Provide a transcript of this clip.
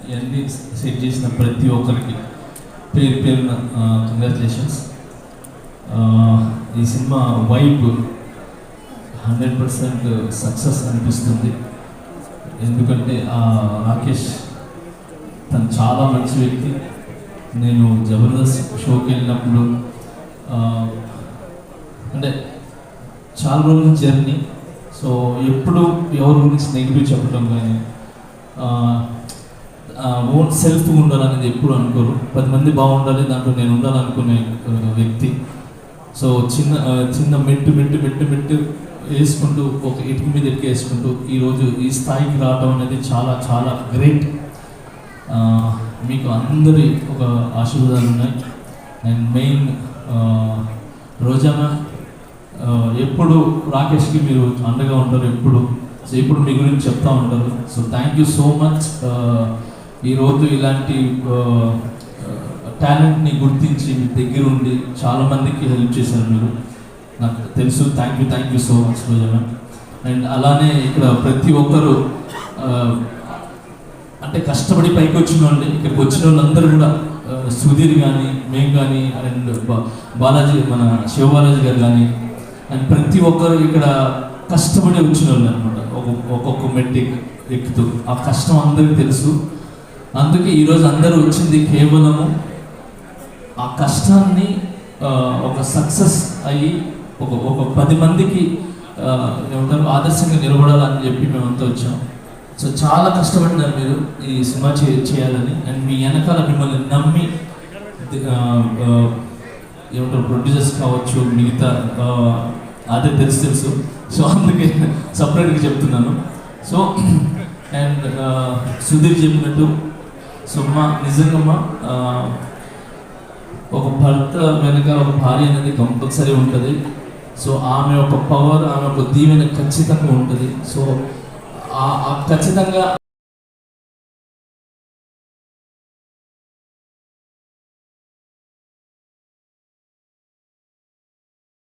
ఇవన్నీ సెట్ చేసిన ప్రతి ఒక్కరికి పేరు పేరున కంగ్రాచులేషన్స్. ఈ సినిమా వైబ్ 100% సక్సెస్ అనిపిస్తుంది. ఎందుకంటే రాకేష్ తను చాలా మంచి వ్యక్తి. నేను జబర్దస్త్ షోకి వెళ్ళినప్పుడు అంటే చాలా రోజుల జర్నీ. సో ఎప్పుడు ఎవరి గురించి నెగిటివ్ చెప్పడం కానీ ఓన్ సెల్ఫ్ ఉండాలనేది ఎప్పుడు అనుకోరు. 10 మంది బాగుండాలి, దాంట్లో నేను ఉండాలనుకునే వ్యక్తి. సో చిన్న మెట్టు వేసుకుంటూ ఒక ఇటుక మీద వేసుకుంటూ ఈరోజు ఈ స్థాయికి రావడం అనేది చాలా చాలా గ్రేట్. మీకు అందరి ఒక ఆశీర్వాదాలు ఉన్నాయి. అండ్ మెయిన్ రోజానా ఎప్పుడు రాకేష్కి మీరు అండగా ఉంటారు, ఎప్పుడు మీ గురించి చెప్తా ఉంటారు. So thank you so much. ఈరోజు ఇలాంటి టాలెంట్ని గుర్తించి మీ దగ్గర ఉండి చాలామందికి హెల్ప్ చేశారు మీరు, నాకు తెలుసు. Thank you so much Rojana. And అలానే ఇక్కడ ప్రతి ఒక్కరు అంటే కష్టపడి పైకి వచ్చిన వాళ్ళు, ఇక్కడికి వచ్చిన వాళ్ళందరూ కూడా సుధీర్ కానీ మేము కానీ అండ్ బాలాజీ మన శివబాలాజీ గారు కానీ అండ్ ప్రతి ఒక్కరు ఇక్కడ కష్టపడి వచ్చిన వాళ్ళు అనమాట. ఒక్కొక్క మెట్టు ఎక్కుతూ ఆ కష్టం అందరికీ తెలుసు. అందుకే ఈరోజు అందరూ వచ్చింది కేవలము ఆ కష్టాన్ని ఒక సక్సెస్ అయ్యి ఒక 10 మందికి ఏమంటారు ఆదర్శంగా నిలబడాలని చెప్పి మేమంతా వచ్చాం. సో చాలా కష్టపడినారు మీరు ఈ సినిమా చేయాలని. అండ్ మీ వెనకాల మిమ్మల్ని నమ్మి ఏమంటారు ప్రొడ్యూసర్స్ కావచ్చు, మిగతా అదే తెలుసు. సో అందుకే సపరేట్గా చెప్తున్నాను. సో అండ్ సుధీర్ చెప్పినట్టు సో నిజంగా ఒక భర్త వెనక ఒక భార్య అనేది కంపల్సరీ ఉంటుంది. సో ఆమె ఒక పవర్, ఆమె ఒక దీవెన ఖచ్చితంగా ఉంటుంది. సో ఖచ్చితంగా